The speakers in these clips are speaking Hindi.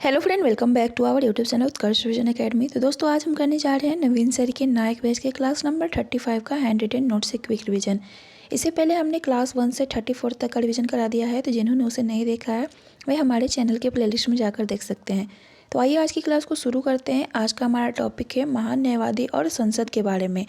Hello friend, welcome back to our YouTube channel Utkarsh Vision Academy. तो दोस्तों, आज हम करने जा रहे हैं नवीन सर के नायक बैच के क्लास नंबर 35 का हैंड रिटन नोट से क्विक रिवीजन। इससे पहले हमने क्लास 1 से 34 तक का रिवीजन करा दिया है, तो जिन्होंने उसे नहीं देखा है वे हमारे चैनल के प्लेलिस्ट में जाकर देख सकते हैं। तो आइए आज की क्लास को शुरू करते हैं। आज का हमारा टॉपिक है महान न्यायवादी और संसद के बारे में।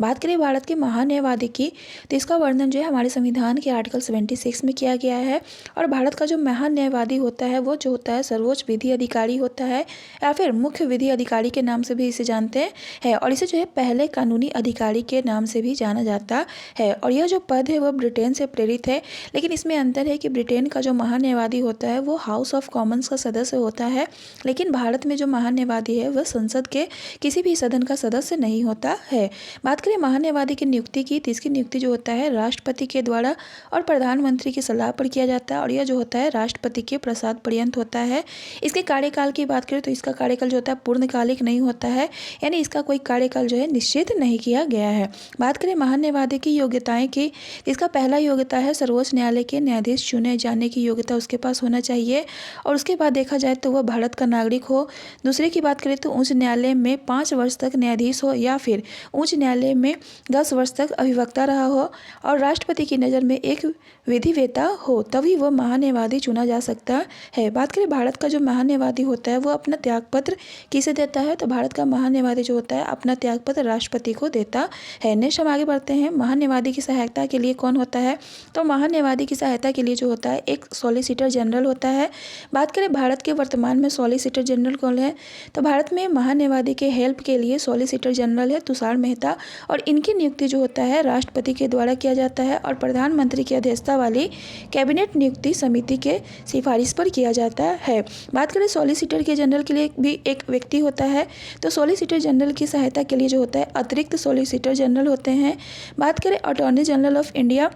बात करें भारत के महान न्यायवादी की, तो इसका वर्णन जो है हमारे संविधान के आर्टिकल 76 में किया गया है। और भारत का जो महान न्यायवादी होता है वो जो होता है सर्वोच्च विधि अधिकारी होता है, या फिर मुख्य विधि अधिकारी के नाम से भी इसे जानते हैं। और इसे जो है पहले कानूनी अधिकारी के नाम से भी जाना जाता है। और यह जो पद है वह ब्रिटेन से प्रेरित है, लेकिन इसमें अंतर है कि ब्रिटेन का जो महान न्यायवादी होता है वो हाउस ऑफ कॉमन्स का सदस्य होता है, लेकिन भारत में जो महान न्यायवादी है वह संसद के किसी भी सदन का सदस्य नहीं होता है। बात करें महान न्यायवादी की नियुक्ति की, तो इसकी नियुक्ति जो होता है राष्ट्रपति के द्वारा और प्रधानमंत्री की सलाह पर किया जाता है, और यह जो होता है राष्ट्रपति के प्रसाद पर्यंत होता है। इसके कार्यकाल की बात करें तो इसका कार्यकाल जो होता है पूर्णकालिक नहीं होता है, यानी इसका कोई कार्यकाल जो है निश्चित नहीं किया गया है। बात करें महान न्यायवादी की योग्यताएं की, इसका पहला योग्यता है सर्वोच्च न्यायालय के न्यायाधीश चुने जाने की योग्यता उसके पास होना चाहिए, और उसके बाद देखा जाए तो वह भारत का नागरिक हो। दूसरे की बात करें तो उच्च न्यायालय में 5 वर्ष तक न्यायाधीश हो, या फिर उच्च न्यायालय में 10 वर्ष तक अभिवक्ता रहा हो, और राष्ट्रपति की नज़र में एक विधिवेता हो, तभी वह महान न्यायवादी चुना जा सकता है। बात करें भारत का जो महान न्यायवादी होता है वो अपना त्यागपत्र किसे देता है, तो भारत का महान न्यायवादी जो होता है अपना त्यागपत्र राष्ट्रपति को देता है। नेक्स्ट हम आगे बढ़ते हैं। महान न्यायवादी की सहायता के लिए कौन होता है, तो महान न्यायवादी की सहायता के लिए जो होता है एक सॉलिसिटर जनरल होता है। बात करें भारत के वर्तमान में सॉलिसिटर जनरल कौन है, तो भारत में महान न्यायवादी के हेल्प के लिए सॉलिसिटर जनरल है तुषार मेहता, और इनकी नियुक्ति जो होता है राष्ट्रपति के द्वारा किया जाता है, और प्रधानमंत्री की अध्यक्षता वाली कैबिनेट नियुक्ति समिति के सिफारिश पर किया जाता है। बात करें सॉलिसिटर के जनरल के लिए भी एक व्यक्ति होता है, तो सॉलिसिटर जनरल की सहायता के लिए जो होता है अतिरिक्त सॉलिसिटर जनरल होते हैं। बात करें अटॉर्नी जनरल ऑफ इंडिया,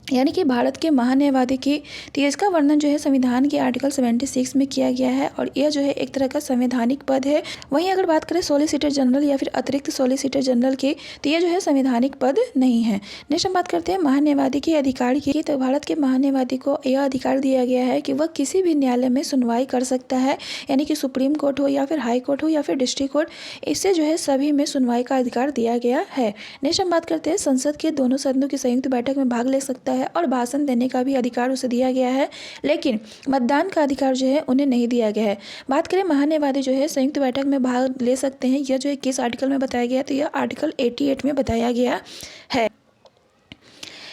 यानी कि भारत के महान न्यायवादी की, तो इसका वर्णन जो है संविधान के आर्टिकल 76 में किया गया है, और यह जो है एक तरह का संवैधानिक पद है। वहीं अगर बात करें सॉलिसिटर जनरल या फिर अतिरिक्त सॉलिसिटर जनरल की, तो यह जो है संवैधानिक पद नहीं है। नेक्स्ट हम बात करते हैं महान न्यायवादी के अधिकार की, तो भारत के महान न्यायवादी को यह अधिकार दिया गया है कि वह किसी भी न्यायालय में सुनवाई कर सकता है, यानी कि सुप्रीम कोर्ट हो या फिर हाई कोर्ट हो या फिर डिस्ट्रिक्ट कोर्ट, इससे जो है सभी में सुनवाई का अधिकार दिया गया है। नेक्स्ट हम बात करते हैं संसद के दोनों सदनों की संयुक्त बैठक में भाग ले सकता है, और भाषण देने का भी अधिकार उसे दिया गया है, लेकिन मतदान का अधिकार जो है उन्हें नहीं दिया गया है। बात करें महान न्यायवादी जो है संयुक्त बैठक में भाग ले सकते हैं, यह जो है किस आर्टिकल में बताया गया है, तो यह आर्टिकल 88 में बताया गया है।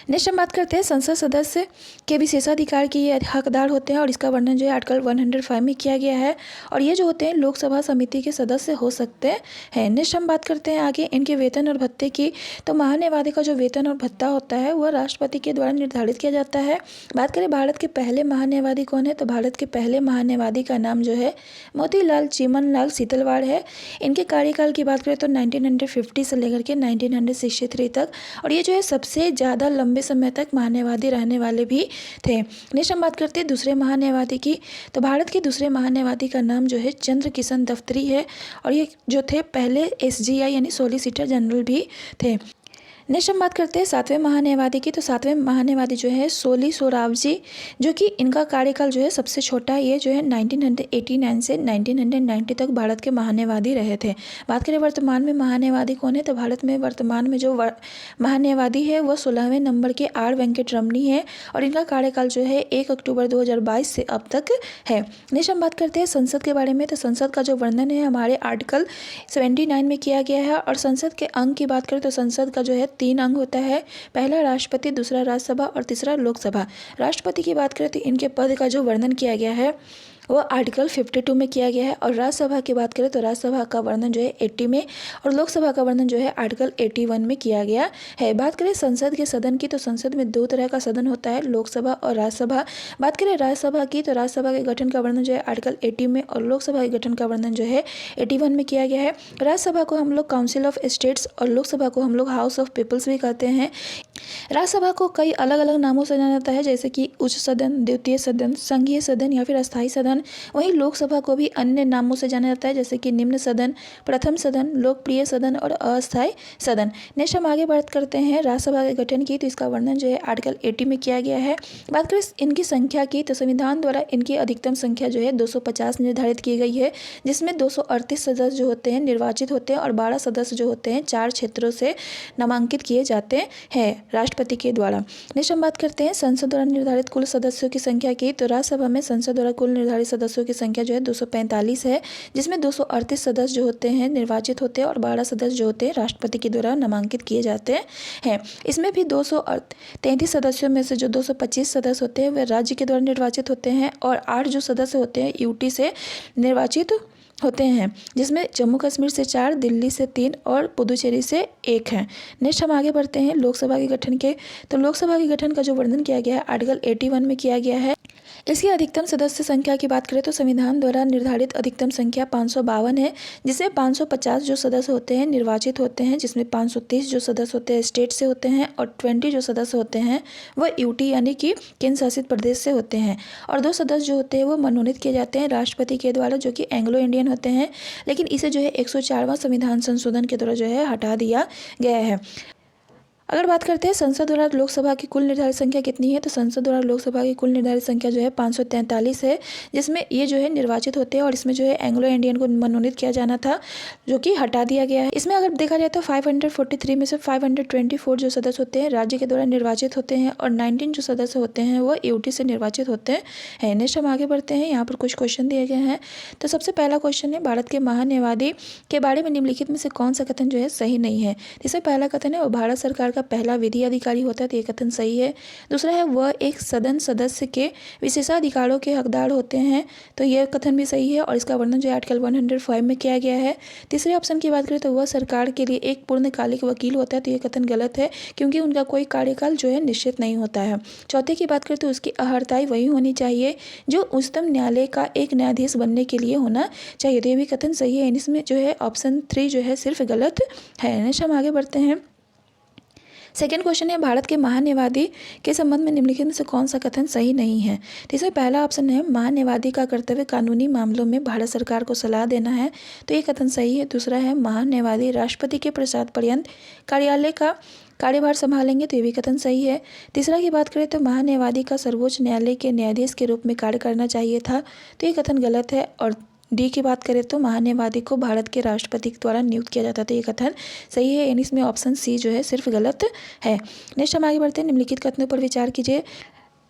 नेक्स्ट हम बात करते हैं संसद सदस्य के विशेषाधिकार के ये हकदार होते हैं, और इसका वर्णन जो है आर्टिकल 105 में किया गया है, और ये जो होते हैं लोकसभा समिति के सदस्य हो सकते हैं। नेक्स्ट हम बात करते हैं आगे इनके वेतन और भत्ते की, तो महान न्यायवादी का जो वेतन और भत्ता होता है वह राष्ट्रपति के द्वारा निर्धारित किया जाता है। बात करें भारत के पहले महान न्यायवादी कौन है, तो भारत के पहले महान न्यायवादी का नाम जो है मोतीलाल चिमनलाल सीतलवाड़ है। इनके कार्यकाल की बात करें तो 1950 से लेकर के 1963 तक, और ये जो है सबसे ज़्यादा लंबे समय तक महान न्यायवादी रहने वाले भी थे। नेक्स्ट हम बात करते हैं दूसरे महान न्यायवादी की, तो भारत के दूसरे महान न्यायवादी का नाम जो है चंद्र किशन दफ्तरी है, और ये जो थे पहले SGI यानी सॉलिसिटर जनरल भी थे। नेक्स्ट हम बात करते हैं सातवें महान न्यायवादी की, तो सातवें महान न्यायवादी जो है सोली सोराबजी, जो कि इनका कार्यकाल जो है सबसे छोटा है। ये जो है 1989 से 1990 तक भारत के महान न्यायवादी रहे थे। बात करें वर्तमान में महान न्यायवादी कौन है, तो भारत में वर्तमान में जो महान न्यायवादी है वह 16वें नंबर के R वेंकट रमनी है, और इनका कार्यकाल जो है 1 अक्टूबर 2022 से अब तक है। नेक्स्ट हम बात करते हैं संसद के बारे में, तो संसद का जो वर्णन है हमारे आर्टिकल 79 में किया गया है। और संसद के अंग की बात करें तो संसद का जो है 3 अंग होता है, पहला राष्ट्रपति, दूसरा राज्यसभा और तीसरा लोकसभा। राष्ट्रपति की बात करें तो इनके पद का जो वर्णन किया गया है वो आर्टिकल 52 में किया गया है, और राज्यसभा की बात करें तो राज्यसभा का वर्णन जो है 80 में, और लोकसभा का वर्णन जो है आर्टिकल 81 में किया गया है। बात करें संसद के सदन की, तो संसद में 2 तरह का सदन होता है, लोकसभा और राज्यसभा। बात करें राज्यसभा की, तो राज्यसभा के गठन का वर्णन जो है आर्टिकल 80 में, और लोकसभा के गठन का वर्णन जो है 81 में किया गया है। राज्यसभा को हम लोग काउंसिल ऑफ स्टेट्स और लोकसभा को हम लोग हाउस ऑफ पीपल्स भी कहते हैं। राज्यसभा को कई अलग अलग नामों से जाना जाता है, जैसे कि उच्च सदन, द्वितीय सदन, संघीय सदन या फिर अस्थायी सदन। सदन। वहीं लोकसभा को भी अन्य नामों से जाना जाता है, जैसे कि निम्न सदन, प्रथम सदन, लोकप्रिय सदन और अस्थायी सदन। नेक्स्ट हम आगे बात करते हैं राज्यसभा के गठन की। तो इसका वर्णन जो है आर्टिकल 80 में किया गया है। बात करें इनकी संख्या की, तो संविधान द्वारा इनकी अधिकतम संख्या जो है 250 निर्धारित की गई है, जिसमें 238 सदस्य जो होते हैं निर्वाचित होते हैं और 12 सदस्य जो होते हैं 4 क्षेत्रों से नामांकित किए जाते हैं राष्ट्रपति के द्वारा। नेक्स्ट हम बात करते हैं संसद द्वारा निर्धारित कुल सदस्यों की संख्या की। तो राज्यसभा में संसद द्वारा कुल निर्धारित सदस्यों की संख्या जो है 245 है, जिसमें 238 सदस्य जो होते हैं निर्वाचित होते हैं और 12 सदस्य जो होते हैं राष्ट्रपति के द्वारा नामांकित किए जाते हैं। इसमें भी 233 सदस्यों में से जो 225 सदस्य होते हैं वे राज्य के द्वारा निर्वाचित होते हैं और 8 जो सदस्य होते हैं यूटी से निर्वाचित होते हैं, जिसमें जम्मू कश्मीर से 4, दिल्ली से 3 और पुदुचेरी से 1 हैं। नेक्स्ट हम आगे बढ़ते हैं लोकसभा के गठन के। तो लोकसभा के गठन का जो वर्णन किया गया है आर्टिकल 81 में किया गया है। इसकी अधिकतम सदस्य संख्या की बात करें तो संविधान द्वारा निर्धारित अधिकतम संख्या 552 है, जिसमें 550 जो सदस्य होते हैं निर्वाचित होते हैं, जिसमें 530 जो सदस्य होते हैं स्टेट से होते हैं और 20 जो सदस्य होते हैं वह यूटी यानी कि केंद्र शासित प्रदेश से होते हैं और 2 सदस्य जो होते हैं वो मनोनीत किए जाते हैं राष्ट्रपति के द्वारा, जो कि एंग्लो इंडियन होते हैं। लेकिन इसे जो है 104वां संविधान संशोधन के द्वारा जो है हटा दिया गया है। अगर बात करते हैं संसद द्वारा लोकसभा की कुल निर्धारित संख्या कितनी है, तो संसद द्वारा लोकसभा की कुल निर्धारित संख्या जो है 543 है, जिसमें ये जो है निर्वाचित होते हैं और इसमें जो है एंग्लो इंडियन को मनोनीत किया जाना था, जो कि हटा दिया गया है। इसमें अगर देखा जाए तो 543 में से 524 जो सदस्य होते हैं राज्य के द्वारा निर्वाचित होते हैं और 19 जो सदस्य होते हैं वो यूटी से निर्वाचित होते हैं। नेक्स्ट हम आगे बढ़ते हैं। यहाँ पर कुछ क्वेश्चन दिए गए हैं। तो सबसे पहला क्वेश्चन है भारत के महान्यायवादी के बारे में निम्नलिखित में से कौन सा कथन जो है सही नहीं है। इसमें पहला कथन है वो भारत सरकार का पहला विधि अधिकारी होता है, तो ये कथन सही है। दूसरा है वह एक सदन सदस्य के विशेषाधिकारों के हकदार होते हैं, तो यह कथन भी सही है और इसका वर्णन जो है आर्टिकल 105 में किया गया है। तीसरे ऑप्शन की बात करें तो वह सरकार के लिए एक पूर्णकालिक वकील होता है, तो ये कथन गलत है क्योंकि उनका कोई कार्यकाल जो है निश्चित नहीं होता है। चौथे की बात करें तो उसकी अहर्ताई वही होनी चाहिए जो उच्चतम न्यायालय का एक न्यायाधीश बनने के लिए होना चाहिए, तो ये भी कथन सही है। इसमें जो है ऑप्शन 3 जो है सिर्फ गलत है। नेक्स्ट हम आगे बढ़ते हैं। सेकेंड क्वेश्चन है भारत के महान्यायवादी के संबंध में निम्नलिखित में से कौन सा कथन सही नहीं है। तो इसमें पहला ऑप्शन है महान्यायवादी का कर्तव्य कानूनी मामलों में भारत सरकार को सलाह देना है, तो ये कथन सही है। दूसरा है महान्यायवादी राष्ट्रपति के प्रसाद पर्यंत कार्यालय का कार्यभार संभालेंगे, तो ये भी कथन सही है। तीसरा की बात करें तो महान्यायवादी का सर्वोच्च न्यायालय के न्यायाधीश के रूप में कार्य करना चाहिए था, तो ये कथन गलत है। और डी की बात करें तो महान्यायवादी को भारत के राष्ट्रपति द्वारा नियुक्त किया जाता है, तो ये कथन सही है। यानी इसमें ऑप्शन सी जो है सिर्फ गलत है। नेक्स्ट हम आगे बढ़ते हैं। निम्नलिखित कथनों पर विचार कीजिए।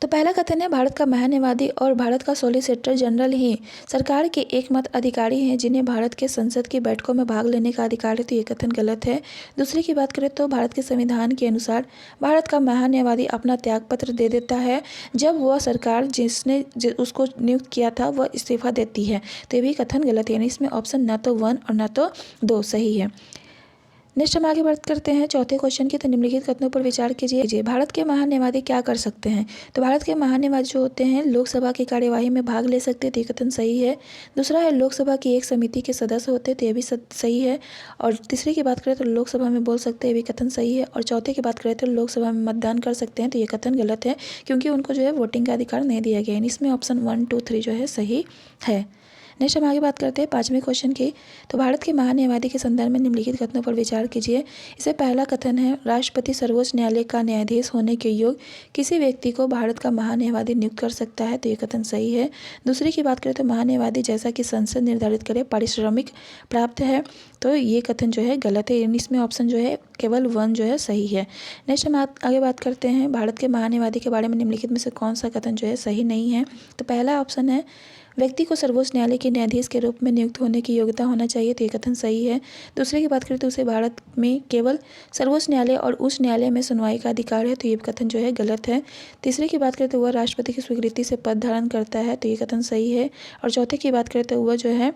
तो पहला कथन है भारत का महान्यायवादी और भारत का सॉलिसिटर जनरल ही सरकार के एकमात्र अधिकारी हैं जिन्हें भारत के संसद की बैठकों में भाग लेने का अधिकार है, तो ये कथन गलत है। दूसरे की बात करें तो भारत के संविधान के अनुसार भारत का महान्यायवादी अपना त्यागपत्र दे देता है जब वह सरकार जिसने उसको नियुक्त किया था वह इस्तीफा देती है, तो ये भी कथन गलत है। यानी इसमें ऑप्शन ना तो 1 और ना तो 2 सही है। नेक्स्ट हम आगे बात करते हैं चौथे क्वेश्चन की। तो निम्नलिखित कथनों पर विचार कीजिए। भारत के महान्यायवादी क्या कर सकते हैं। तो भारत के महान्यायवादी जो होते हैं लोकसभा की कार्यवाही में भाग ले सकते हैं, तो ये कथन सही है। दूसरा है लोकसभा की एक समिति के सदस्य होते हैं, तो ये भी सही है। और तीसरे की बात करें तो लोकसभा में बोल सकते हैं, ये भी कथन सही है। और चौथे की बात करें तो लोकसभा में मतदान कर सकते हैं, तो ये कथन गलत है क्योंकि उनको जो है वोटिंग का अधिकार नहीं दिया गया है। इसमें ऑप्शन 1, 2, 3 जो है सही है। नेक्स्ट हम आगे बात करते हैं पांचवें क्वेश्चन की। तो भारत के महान्यायवादी के संदर्भ में निम्नलिखित कथनों पर विचार कीजिए। इसे पहला कथन है राष्ट्रपति सर्वोच्च न्यायालय का न्यायाधीश होने के योग्य किसी व्यक्ति को भारत का महान्यायवादी नियुक्त कर सकता है, तो ये कथन सही है। दूसरी की बात करें तो महान्यायवादी जैसा कि संसद निर्धारित करे पारिश्रमिक प्राप्त है, तो ये कथन जो है गलत है। इसमें ऑप्शन जो है केवल 1 जो है सही है। नेक्स्ट हम आगे बात करते हैं भारत के महान्यायवादी के बारे में निम्नलिखित में से कौन सा कथन जो है सही नहीं है। तो पहला ऑप्शन है व्यक्ति को सर्वोच्च न्यायालय के न्यायाधीश के रूप में नियुक्त होने की योग्यता होना चाहिए, तो ये कथन सही है। दूसरे की बात करें तो उसे भारत में केवल सर्वोच्च न्यायालय और उच्च न्यायालय में सुनवाई का अधिकार है, तो ये कथन जो है गलत है। तीसरे की बात करें तो वह राष्ट्रपति की स्वीकृति से पद धारण करता है, तो ये कथन सही है। और चौथे की बात करें तो वह जो है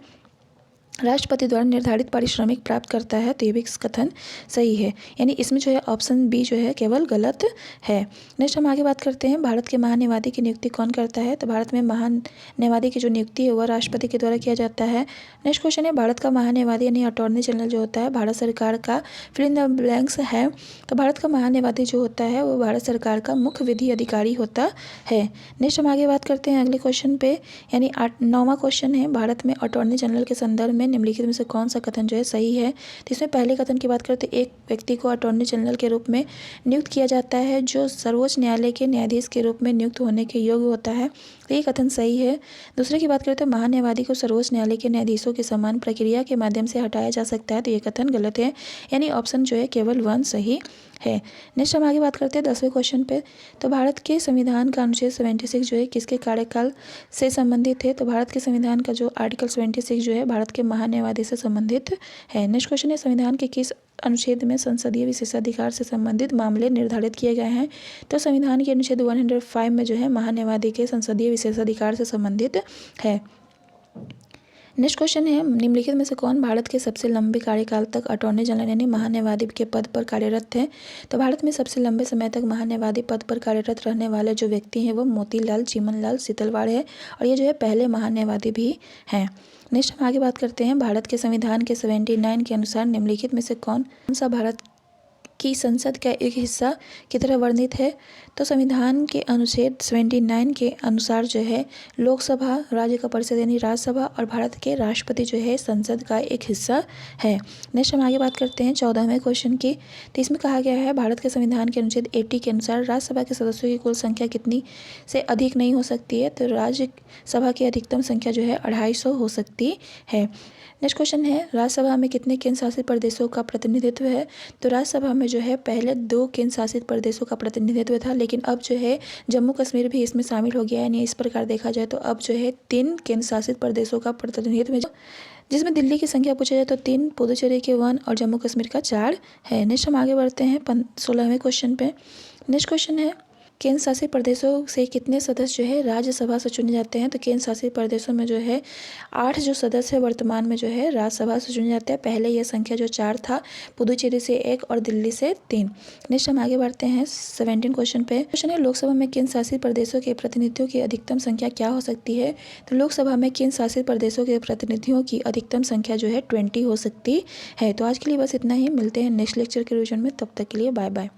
राष्ट्रपति द्वारा निर्धारित पारिश्रमिक प्राप्त करता है, तो ये भी कथन सही है। यानी इसमें जो है ऑप्शन बी जो है केवल गलत है। नेक्स्ट हम आगे बात करते हैं, भारत के महान्यायवादी की नियुक्ति कौन करता है? तो भारत में महान्यायवादी की जो नियुक्ति है वह राष्ट्रपति के द्वारा किया जाता है। नेक्स्ट क्वेश्चन है, भारत का महान्यायवादी यानी अटॉर्नी जनरल जो होता है भारत सरकार का फिल इन द ब्लैंक्स है। तो भारत का महान्यायवादी जो होता है वो भारत सरकार का मुख्य विधि अधिकारी होता है। नेक्स्ट हम आगे बात करते हैं अगले क्वेश्चन पे, यानी 9वां क्वेश्चन है, भारत में अटॉर्नी जनरल के संदर्भ में निम्नलिखित में से कौन सा कथन जो है सही है? तो इसमें पहले कथन की बात करें तो एक व्यक्ति को अटॉर्नी जनरल के रूप में नियुक्त किया जाता है जो सर्वोच्च न्यायालय के न्यायाधीश के रूप में नियुक्त होने के योग्य होता है, तो ये कथन सही है। दूसरे की बात करें तो महान्यायवादी को सर्वोच्च न्यायालय के न्यायाधीशों के समान प्रक्रिया के माध्यम से हटाया जा सकता है, तो ये कथन गलत है। यानी ऑप्शन जो है केवल 1 सही है। नेक्स्ट हम आगे बात करते हैं 10वें क्वेश्चन पे, तो भारत के संविधान का अनुच्छेद 76 जो है किसके कार्यकाल से संबंधित है? तो भारत के संविधान का जो आर्टिकल 76 जो है भारत के महान्यायवादी से संबंधित है। नेक्स्ट क्वेश्चन है, संविधान के किस अनुच्छेद में संसदीय विशेषाधिकार से संबंधित मामले निर्धारित किए गए हैं? तो संविधान के अनुच्छेद 105 में जो है महान्यायवादी के संसदीय विशेषाधिकार से संबंधित है। नेक्स्ट क्वेश्चन है, निम्नलिखित में से कौन भारत के सबसे लंबे कार्यकाल तक अटॉर्नी जनरल यानी महान्यायवादी के पद पर कार्यरत थे? तो भारत में सबसे लंबे समय तक महान्यायवादी पद पर कार्यरत रहने वाले जो व्यक्ति हैं वो मोतीलाल चीमनलाल सीतलवाड़ है, और ये जो है पहले महान्यायवादी भी हैं। नेक्स्ट हम आगे बात करते हैं, भारत के संविधान के 79 के अनुसार निम्नलिखित में से कौन सा भारत की संसद का एक हिस्सा की तरह वर्णित है? तो संविधान के अनुच्छेद 79 के अनुसार जो है लोकसभा, राज्य का परिषद यानी राज्यसभा और भारत के राष्ट्रपति जो है संसद का एक हिस्सा है। नेक्स्ट हम आगे बात करते हैं 14वें क्वेश्चन की, तो इसमें कहा गया है भारत के संविधान के अनुच्छेद 80 के अनुसार राज्यसभा के सदस्यों की कुल संख्या कितनी से अधिक नहीं हो सकती है? तो राज्यसभा की अधिकतम संख्या जो है 250 हो सकती है। नेक्स्ट क्वेश्चन है, राज्यसभा में कितने केंद्र शासित प्रदेशों का प्रतिनिधित्व है? तो राज्यसभा में जो है पहले 2 केंद्र शासित प्रदेशों का प्रतिनिधित्व था, लेकिन अब जो है जम्मू कश्मीर भी इसमें शामिल हो गया है। यानी इस प्रकार देखा जाए तो अब जो है 3 केंद्र शासित प्रदेशों का प्रतिनिधित्व है, जिसमें दिल्ली की संख्या पूछा जाए तो 3, पुदुचेरी के 1 और जम्मू कश्मीर का 4 है। नेक्स्ट हम आगे बढ़ते हैं 16वें क्वेश्चन पे। नेक्स्ट क्वेश्चन है, केंद्र शासित प्रदेशों से कितने सदस्य जो है राज्यसभा से चुने जाते हैं? तो केंद्र शासित प्रदेशों में जो है 8 जो सदस्य वर्तमान में जो है राज्यसभा से चुने जाते हैं। पहले यह संख्या जो 4 था, पुदुचेरी से 1 और दिल्ली से 3। नेक्स्ट हम आगे बढ़ते हैं 17 क्वेश्चन पे। क्वेश्चन है, लोकसभा में केंद्र शासित प्रदेशों के प्रतिनिधियों की अधिकतम संख्या क्या हो सकती है? तो लोकसभा में केंद्र शासित प्रदेशों के प्रतिनिधियों की अधिकतम संख्या जो है 20 हो सकती है। तो आज के लिए बस इतना ही, मिलते हैं नेक्स्ट लेक्चर के रिवीजन में, तब तक के लिए बाय बाय।